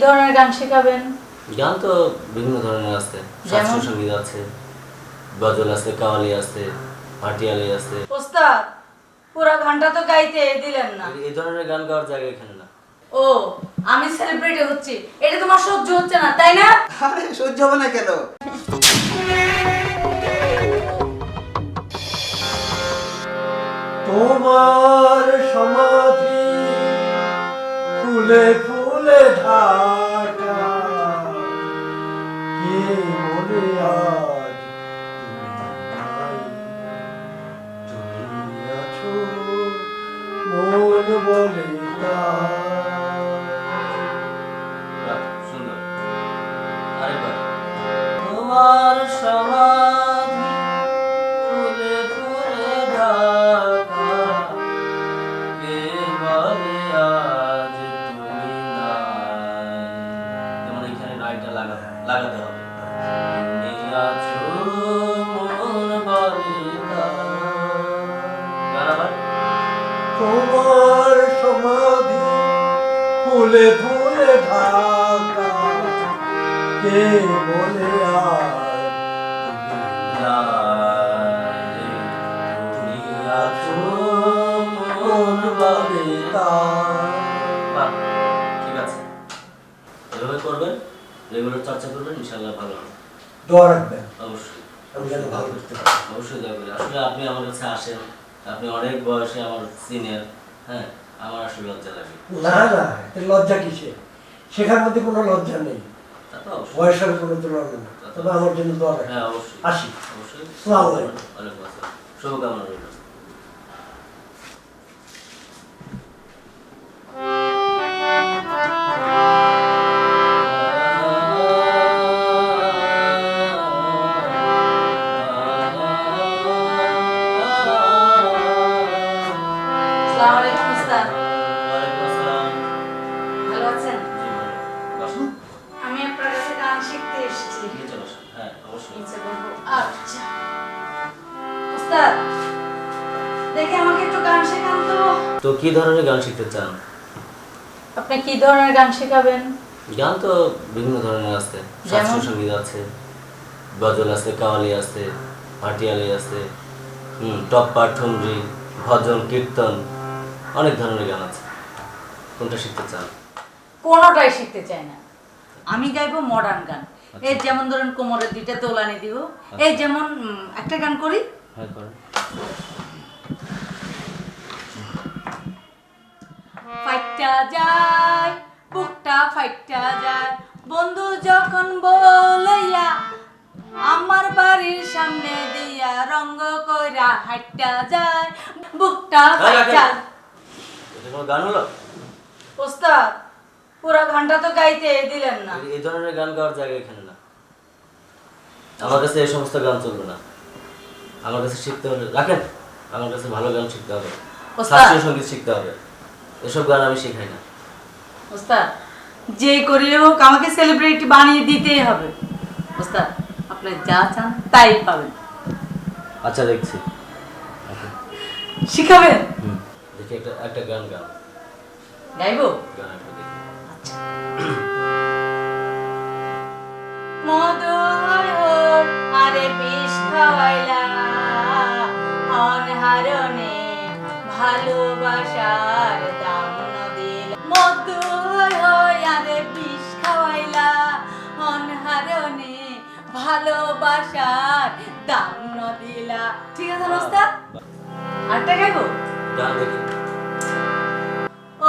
ধরনের গান শেখাবেন? গান তো বিভিন্ন ধরনের আছে, যেমন? শাস্ত্রীয় সঙ্গীত আছে, গজল আছে, কাওয়ালি আছে, ভাটিয়ালি আছে। ওস্তাদ, পুরো গানটা তো গাইতে দিলেন না। এই ধরনের গান গাওয়ার জায়গা এখানে না। ও, আমি সেলিব্রিটি হচ্ছি, এটা তোমার সহ্য হচ্ছে না তাই না? আরে সহ্য হবে না কেন? তোমার সমাধি ফুলে ফুলে ঢাকা, কে মনে আজ তুমি আছো, মন বলে সুন্দর, আরেকবার। তোমার সমাধি ফুলে ফুলে ঢাকা, কে বলে আজ তুমি নাই। যেমন এখানে রাইটা লাগাতে হবে। তুমি আছো মন বলে গান আবার। তোমার সমাধি ফুলে ফুলে ঢাকা, কে বলে তুমি আছো মন বলে বাহ, ঠিক আছে, এভাবে করবেন, রেগুলার চর্চা করবেন, ইনশাআল্লাহ ভালো হবে। দোয়া রাখবেন অবশ্যই আমি যেন ভালো করতে পারি। অবশ্যই দয়া করি। আসলে আপনি আমার কাছে আসেন, আপনি অনেক বয়সে আমার সিনিয়র, হ্যাঁ, আমার আসলে লজ্জা লাগে। না না, এর লজ্জা কিসে? শেখার মধ্যে কোনো লজ্জা নেই, তা তো অবশ্যই। বয়সের কোনো তুলনা নেই। তবে আমার জন্য দোয়া রাখবেন। হ্যাঁ অবশ্যই, আসি। অবশ্যই। আসসালামু আলাইকুম। ওয়ালাইকুম আসসালাম, শুভকামনা রইল। আসসালামু আলাইকুম ওস্তাদ, ওয়ালাইকুম আসসালাম। ভালো আছেন? জি ভালো। বসুন। আমি আপনার কাছে গান শিখতে এসেছি। নিচে বসুন। হ্যাঁ অবশ্যই। নিচে বসবো? আচ্ছা ওস্তাদ, দেখে আমাকে একটু গান শেখান তো। তো কি ধরনের গান শিখতে চান? আপনি কি ধরনের গান শেখাবেন? গান তো বিভিন্ন ধরনের আছে, যেমন? শাস্ত্রীয় সঙ্গীত আছে, গজল আছে, কাওয়ালি আছে, ভাটিয়ালি আছে, টপ্পা, ঠুমরি, ভজন, কীর্তন, অনেক ধরনের গান আছে। কোনটা শিখতে চান? কোনোটাই শিখতে চাই না। আমি গাইবো মডার্ন গান। এই যেমন ধরেন কোমরের দুইটা তোলানি দিব। এই যেমন একটা গান করি। হ্যাঁ করেন। ফাইটটা যায়, বুকটা ফাইটটা যায়, বন্ধু যখন বলইয়া আমার বাড়ির সামনে দিয়া রঙ্গ কইরা হাইটটা যায়, বুকটা ফাইটটা। এটা কোনো গান হলো? ওস্তাদ, পুরো গানটা তো গাইতে দিলেন না। এই ধরনের গান গাওয়ার জায়গা এখানে না। আমার কাছে এই সমস্ত গান চলবে না। আমার কাছে শিখতে হলে রাখেন, আমার কাছে ভালো গান শিখতে হবে, ওস্তাদ। শাস্ত্রীয় সঙ্গীত শিখতে হবে। এসব গান আমি শেখাই না। ওস্তাদ, যে করে হোক আমাকে সেলিব্রিটি বানিয়ে দিতেই হবে। ওস্তাদ, আপনি যা চান তাই পাবেন। আচ্ছা দেখছি। আচ্ছা। শিখাবেন? দেখি একটা গান গান গাইবো? গান একটা দেখি। আচ্ছা। মধু হর আরে বিষ খাওয়াইলা অনহারণে ভালোবাসার দাম না দিলা। মধু হর আরে বিষ খাওয়াইলা অনহারণে ভালোবাসার দাম না দিলা। ঠিক আছে ওস্তাদ? আরেকটা গাইবো? গান দেখি।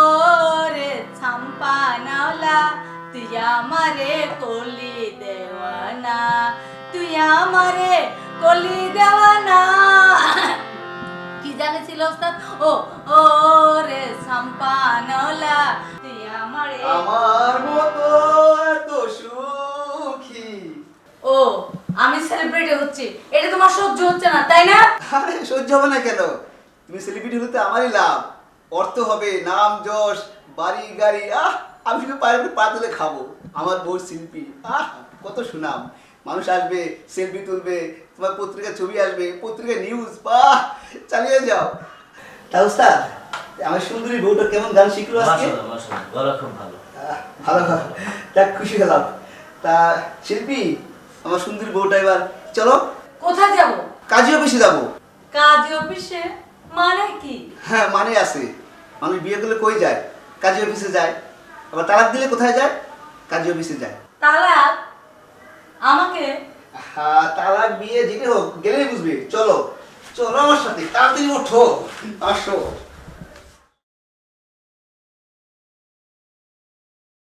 ওরে ছাম্পানাওলা তুই আমারে কলি দেওয়ানা, তুই আমারে কলি দেওয়ানা। কি জানেছিল ওস্তাদ? ও ওরে ছাম্পানাওলা তুই আমারে। আমার মতো এত সুখী। ও, আমি সেলিব্রিটি হচ্ছি, এটা তোমার সহ্য হচ্ছে না তাই না? আরে সহ্য হবে না কেন? তুমি সেলিব্রিটি হতে আমারই লাভ, অর্থ হবে, নাম যশ, বাড়ি গাড়ি। আমি শুধু পায়ের উপরে পা তুলে খাবো। আমার বউ শিল্পী, কত সুনাম। মানুষ আসবে, সেলফি তুলবে, তোমার পত্রিকায় ছবি আসবে, পত্রিকায় নিউজ, বাহ চালিয়ে যাও। তা উস্তাদ, আমার সুন্দরী বউটা কেমন গান শিখলো আজকে? মাশাআল্লাহ মাশাআল্লাহ, গলা খুব ভালো। ভালো ভালো, যাক খুশি হলাম। তা শিল্পী, আমার সুন্দরী বউটা এবার চলো কোথায় যাব? কাজী অফিসে যাবো। কাজী অফিসে? মানে কি? হ্যাঁ মানে আছে, মানুষ বিয়ে করলে কই যায়? কাজী অফিসে যায়। আবার তালাক দিলে কোথায় যায়? কাজী অফিসে যায়। তালাক? আমাকে? হ্যাঁ তালাক বিয়ে যেটা হোক গেলেই বুঝবে। চলো চলো আমার সাথে, তাড়াতাড়ি ওঠো, আসো।